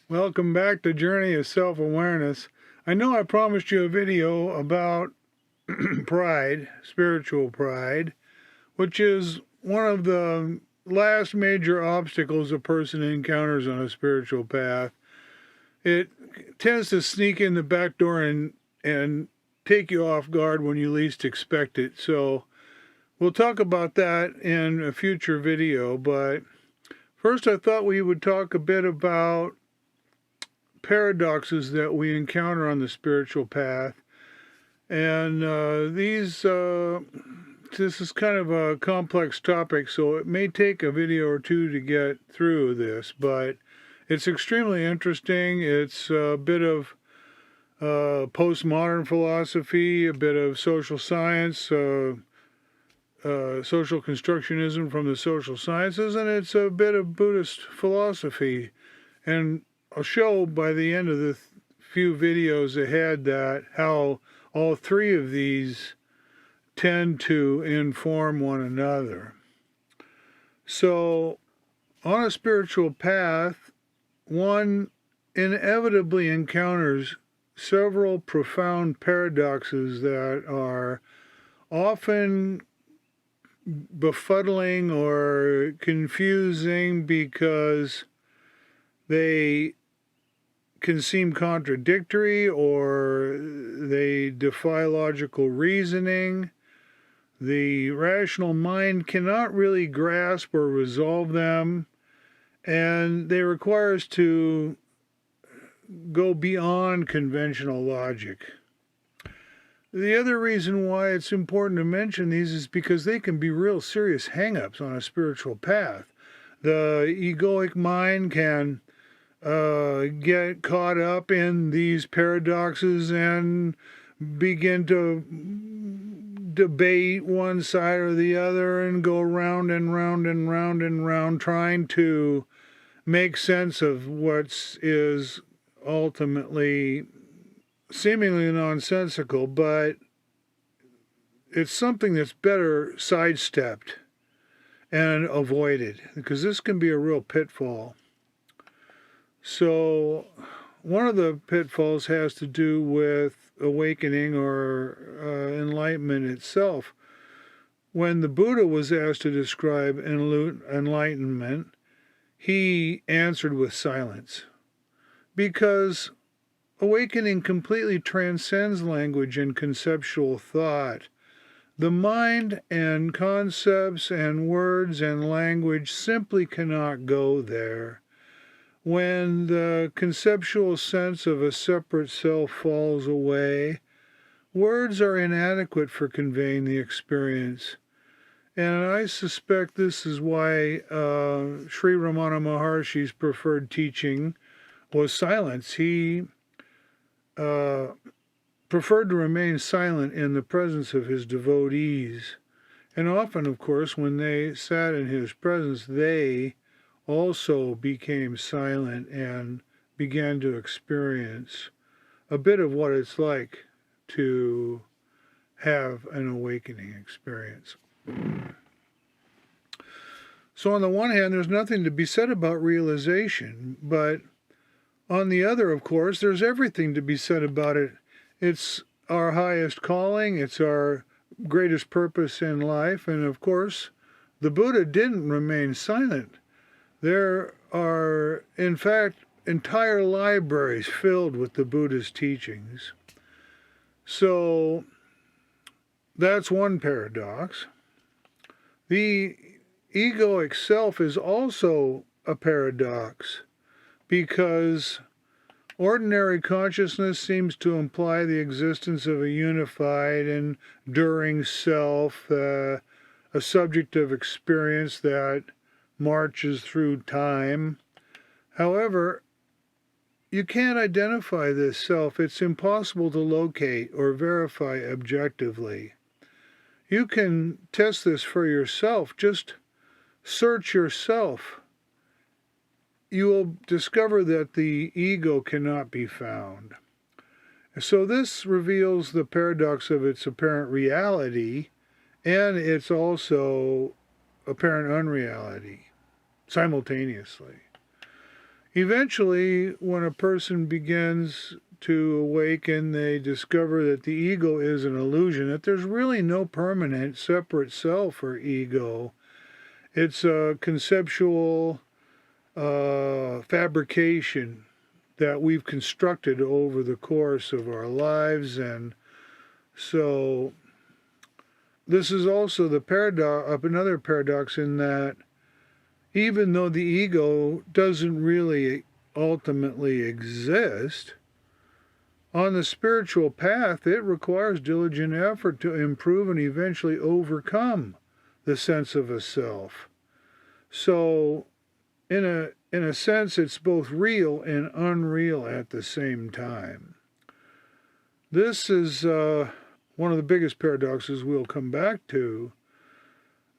Welcome back to Journey of Self-Awareness. I know I promised you a video about pride, spiritual pride, which is one of the last major obstacles a person encounters on a spiritual path. It tends to sneak in the back door and take you off guard when you least expect it. So we'll talk about that in a future video, but first I thought we would talk a bit about paradoxes that we encounter on the spiritual path. And this is kind of a complex topic, so it may take a video or two to get through this, but it's extremely interesting. It's a bit of postmodern philosophy, a bit of social science, social constructionism from the social sciences, and it's a bit of Buddhist philosophy. And I'll show by the end of the few videos ahead that how all three of these tend to inform one another. So on a spiritual path, one inevitably encounters several profound paradoxes that are often befuddling or confusing because they can seem contradictory or they defy logical reasoning. The rational mind cannot really grasp or resolve them, and they require us to go beyond conventional logic. The other reason why it's important to mention these is because they can be real serious hang-ups on a spiritual path. The egoic mind can get caught up in these paradoxes and begin to debate one side or the other and go round and round and round and round trying to make sense of what is ultimately seemingly nonsensical, but it's something that's better sidestepped and avoided, because this can be a real pitfall. So one of the pitfalls has to do with awakening or enlightenment itself. When the Buddha was asked to describe enlightenment, he answered with silence, because awakening completely transcends language and conceptual thought. The mind and concepts and words and language simply cannot go there. When the conceptual sense of a separate self falls away, words are inadequate for conveying the experience. And I suspect this is why Sri Ramana Maharshi's preferred teaching was silence. He preferred to remain silent in the presence of his devotees. And often, of course, when they sat in his presence, they also became silent and began to experience a bit of what it's like to have an awakening experience. So on the one hand, there's nothing to be said about realization, but on the other, of course, there's everything to be said about it. It's our highest calling, it's our greatest purpose in life, and of course, the Buddha didn't remain silent. There are, in fact, entire libraries filled with the Buddha's teachings. So that's one paradox. The egoic self is also a paradox, because ordinary consciousness seems to imply the existence of a unified and enduring self, a subject of experience that marches through time. However, you can't identify this self. It's impossible to locate or verify objectively. You can test this for yourself. Just search yourself. You will discover that the ego cannot be found. So this reveals the paradox of its apparent reality and its also apparent unreality simultaneously. Eventually, when a person begins to awaken, they discover that the ego is an illusion, that there's really no permanent separate self or ego. It's a conceptual fabrication that we've constructed over the course of our lives. And so this is also the paradox, another paradox, in that even though the ego doesn't really ultimately exist, on the spiritual path, it requires diligent effort to improve and eventually overcome the sense of a self. So, in a sense, it's both real and unreal at the same time. This is one of the biggest paradoxes we'll come back to.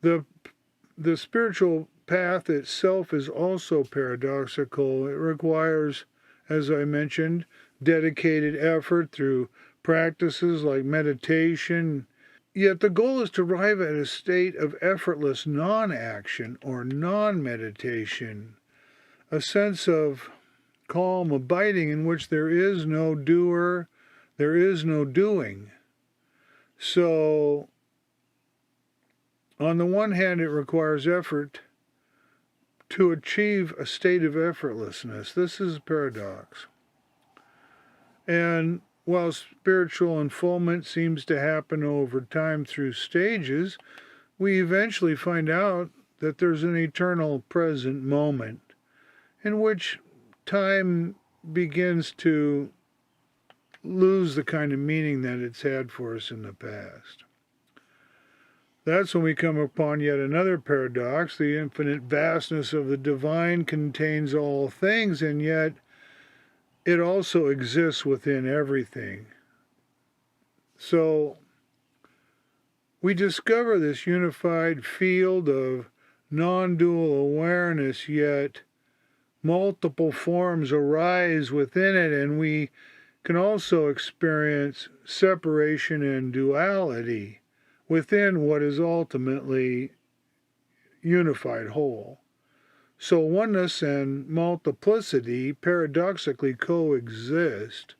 The spiritual path itself is also paradoxical. It requires, as I mentioned, dedicated effort through practices like meditation. Yet the goal is to arrive at a state of effortless non-action or non-meditation, a sense of calm abiding in which there is no doer, there is no doing. So, on the one hand, it requires effort to achieve a state of effortlessness. This is a paradox. And while spiritual unfoldment seems to happen over time through stages, we eventually find out that there's an eternal present moment in which time begins to lose the kind of meaning that it's had for us in the past. That's when we come upon yet another paradox. The infinite vastness of the divine contains all things, and yet it also exists within everything. So we discover this unified field of non-dual awareness, yet multiple forms arise within it, and we can also experience separation and duality within what is ultimately unified whole. So oneness and multiplicity paradoxically coexist.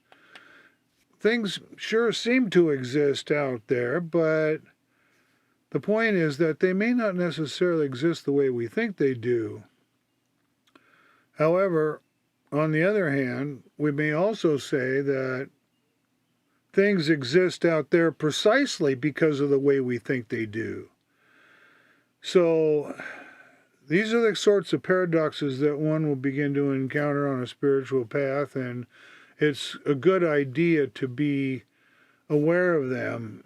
Things sure seem to exist out there, but the point is that they may not necessarily exist the way we think they do. However, on the other hand, we may also say that things exist out there precisely because of the way we think they do. So these are the sorts of paradoxes that one will begin to encounter on a spiritual path, and it's a good idea to be aware of them.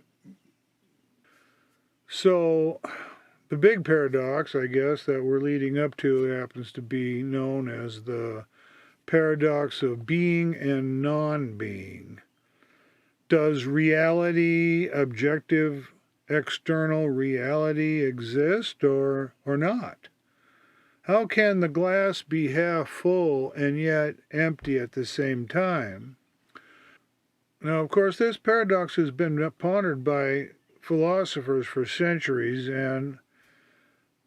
So the big paradox, I guess, that we're leading up to happens to be known as the paradox of being and non-being. Does reality, objective, external reality exist or not? How can the glass be half full and yet empty at the same time? Now, of course, this paradox has been pondered by philosophers for centuries, and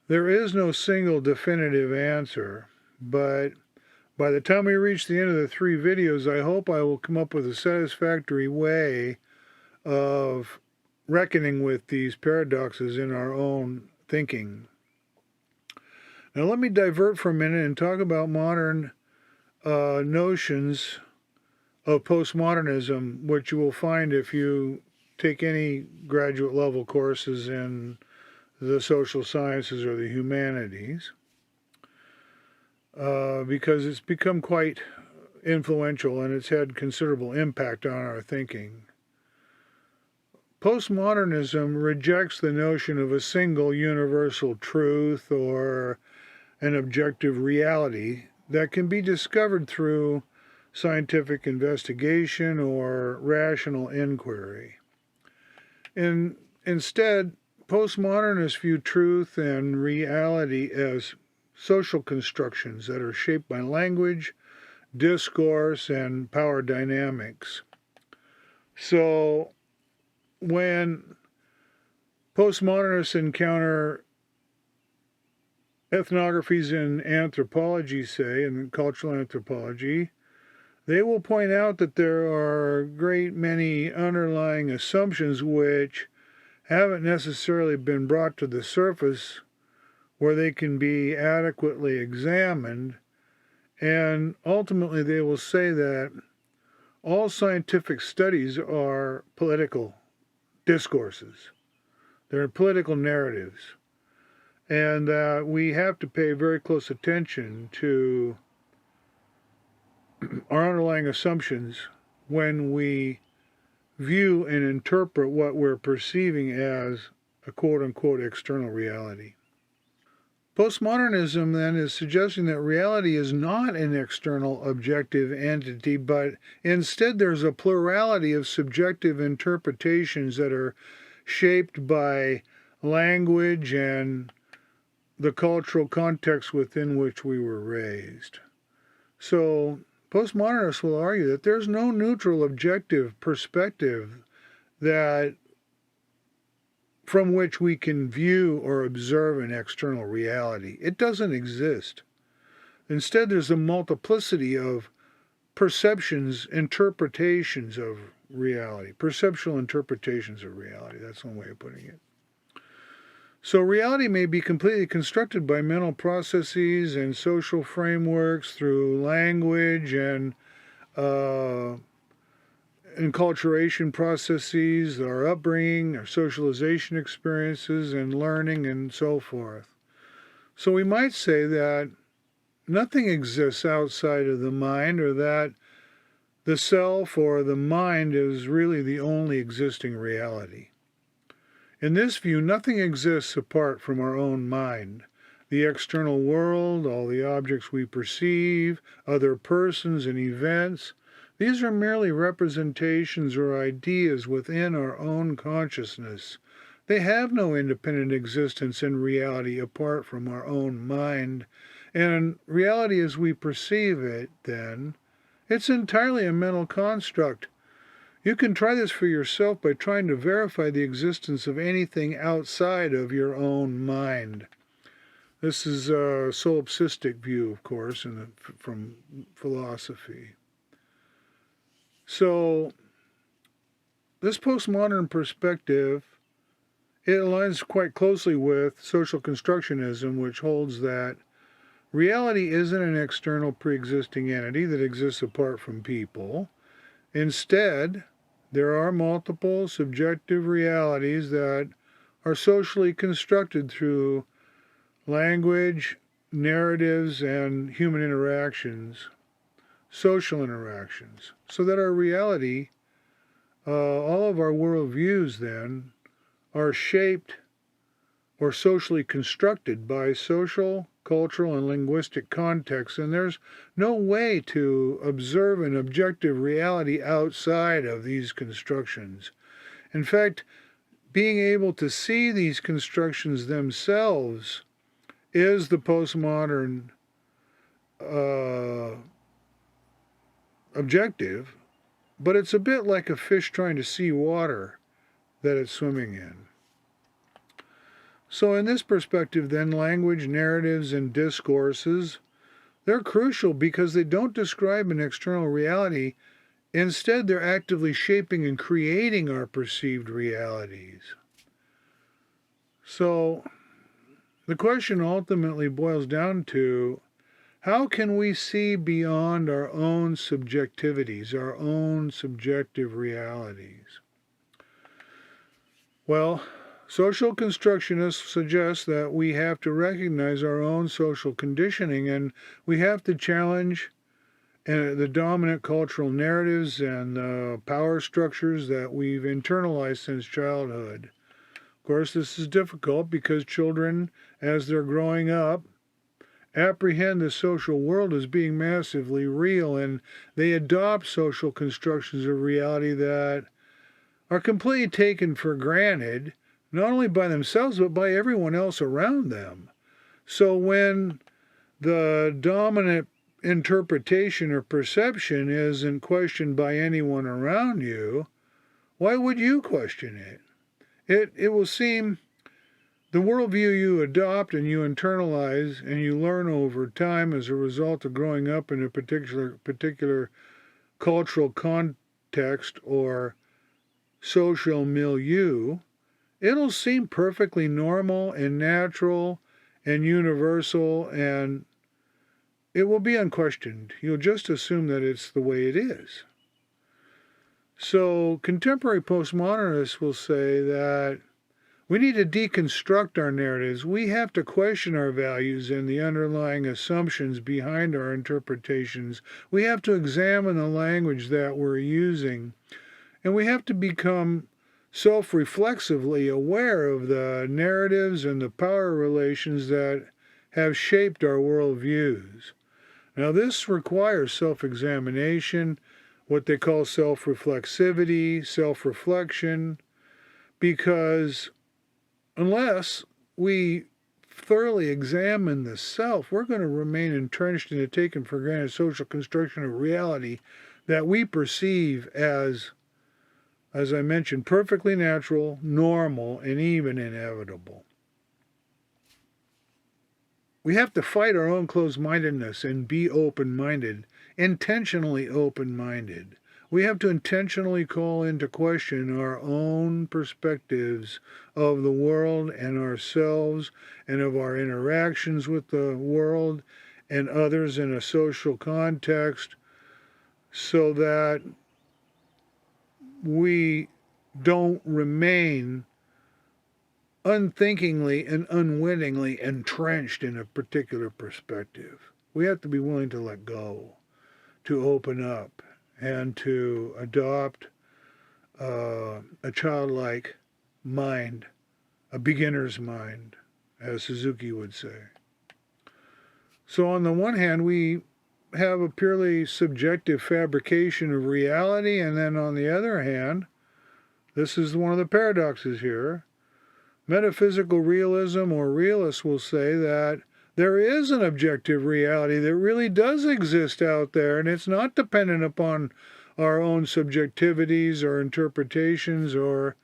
there is no single definitive answer. But by the time we reach the end of the 3 videos, I hope I will come up with a satisfactory way of reckoning with these paradoxes in our own thinking. Now let me divert for a minute and talk about modern notions of postmodernism, which you will find if you take any graduate level courses in the social sciences or the humanities, because it's become quite influential and it's had considerable impact on our thinking. Postmodernism rejects the notion of a single universal truth or an objective reality that can be discovered through scientific investigation or rational inquiry. Instead, postmodernists view truth and reality as social constructions that are shaped by language, discourse, and power dynamics. So when postmodernists encounter ethnographies in anthropology, say, in cultural anthropology, they will point out that there are a great many underlying assumptions which haven't necessarily been brought to the surface where they can be adequately examined, and ultimately they will say that all scientific studies are political discourses. They're political narratives, and that we have to pay very close attention to our underlying assumptions when we view and interpret what we're perceiving as a quote-unquote external reality. Postmodernism, then, is suggesting that reality is not an external objective entity, but instead there's a plurality of subjective interpretations that are shaped by language and the cultural context within which we were raised. So, postmodernists will argue that there's no neutral objective perspective that from which we can view or observe an external reality. It doesn't exist. Instead, there's a multiplicity of perceptions, interpretations of reality, perceptual interpretations of reality. That's one way of putting it. So reality may be completely constructed by mental processes and social frameworks through language and enculturation processes, our upbringing, our socialization experiences, and learning, and so forth. So we might say that nothing exists outside of the mind, or that the self or the mind is really the only existing reality. In this view, nothing exists apart from our own mind. The external world, all the objects we perceive, other persons and events, these are merely representations or ideas within our own consciousness. They have no independent existence in reality apart from our own mind. And reality as we perceive it, then, it's entirely a mental construct. You can try this for yourself by trying to verify the existence of anything outside of your own mind. This is a solipsistic view, of course, from philosophy. So, this postmodern perspective, it aligns quite closely with social constructionism, which holds that reality isn't an external pre-existing entity that exists apart from people. Instead, there are multiple subjective realities that are socially constructed through language, narratives, and human interactions. Social interactions, so that our reality, all of our worldviews then, are shaped or socially constructed by social, cultural, and linguistic contexts, and there's no way to observe an objective reality outside of these constructions. In fact, being able to see these constructions themselves is the postmodern objective, but it's a bit like a fish trying to see water that it's swimming in. So in this perspective, then, language, narratives, and discourses, they're crucial because they don't describe an external reality. Instead, they're actively shaping and creating our perceived realities. So the question ultimately boils down to, how can we see beyond our own subjectivities, our own subjective realities? Well, social constructionists suggest that we have to recognize our own social conditioning, and we have to challenge the dominant cultural narratives and power structures that we've internalized since childhood. Of course, this is difficult because children, as they're growing up, apprehend the social world as being massively real, and they adopt social constructions of reality that are completely taken for granted, not only by themselves, but by everyone else around them. So when the dominant interpretation or perception isn't questioned by anyone around you, why would you question it? It will seem the worldview you adopt and you internalize and you learn over time as a result of growing up in a particular cultural context or social milieu, it'll seem perfectly normal and natural and universal, and it will be unquestioned. You'll just assume that it's the way it is. So contemporary postmodernists will say that we need to deconstruct our narratives. We have to question our values and the underlying assumptions behind our interpretations. We have to examine the language that we're using. And we have to become self-reflexively aware of the narratives and the power relations that have shaped our worldviews. Now, this requires self-examination, what they call self-reflexivity, self-reflection, because unless we thoroughly examine the self, we're going to remain entrenched in a taken for granted social construction of reality that we perceive as I mentioned, perfectly natural, normal, and even inevitable. We have to fight our own closed-mindedness and be open-minded, intentionally open-minded. We have to intentionally call into question our own perspectives of the world and ourselves and of our interactions with the world and others in a social context, so that we don't remain unthinkingly and unwittingly entrenched in a particular perspective. We have to be willing to let go, to open up, and to adopt a childlike mind, a beginner's mind, as Suzuki would say. So on the one hand, we have a purely subjective fabrication of reality, and then on the other hand, this is one of the paradoxes here, metaphysical realism or realists will say that there is an objective reality that really does exist out there, and it's not dependent upon our own subjectivities or interpretations or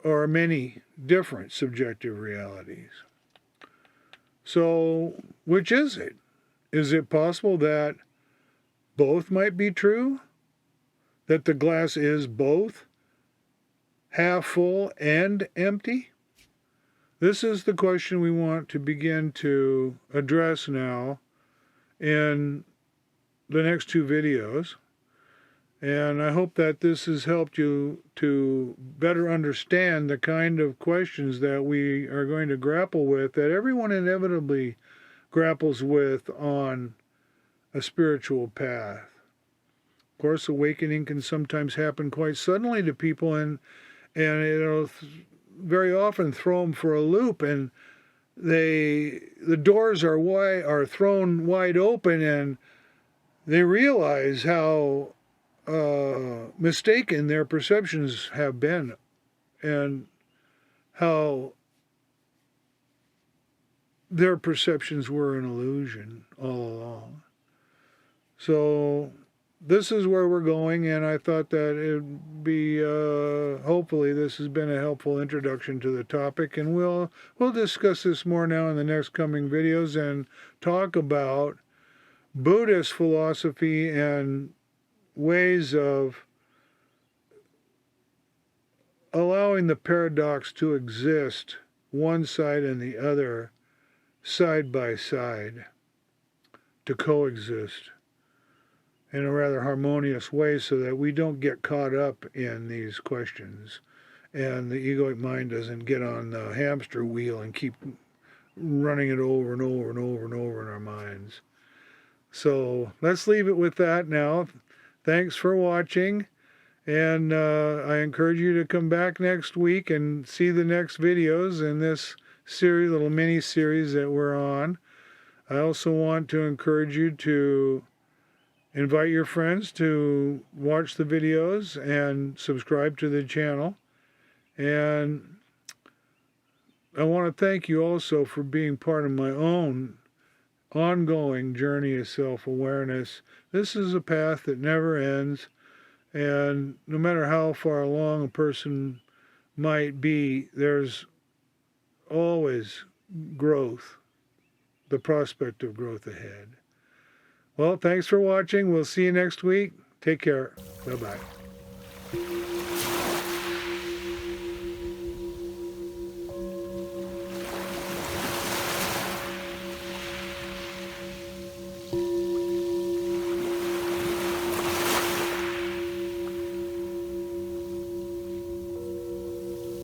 many different subjective realities. So, which is it? Is it possible that both might be true? That the glass is both half full and empty? This is the question we want to begin to address now in the next two videos. And I hope that this has helped you to better understand the kind of questions that we are going to grapple with, that everyone inevitably grapples with on a spiritual path. Of course, awakening can sometimes happen quite suddenly to people, and it'll very often throw them for a loop, and the doors are thrown wide open, and they realize how mistaken their perceptions have been, and how their perceptions were an illusion all along. So this is where we're going, and I thought that it would be, hopefully this has been a helpful introduction to the topic, and we'll discuss this more now in the next coming videos and talk about Buddhist philosophy and ways of allowing the paradox to exist, one side and the other, side by side, to coexist in a rather harmonious way, so that we don't get caught up in these questions and the egoic mind doesn't get on the hamster wheel and keep running it over and over and over and over in our minds. So let's leave it with that now. Thanks for watching, and I encourage you to come back next week and see the next videos in this series, little mini series that we're on. I also want to encourage you to invite your friends to watch the videos and subscribe to the channel. And I want to thank you also for being part of my own ongoing journey of self-awareness. This is a path that never ends, and no matter how far along a person might be, there's always growth, the prospect of growth ahead. Well, thanks for watching. We'll see you next week. Take care. Bye-bye.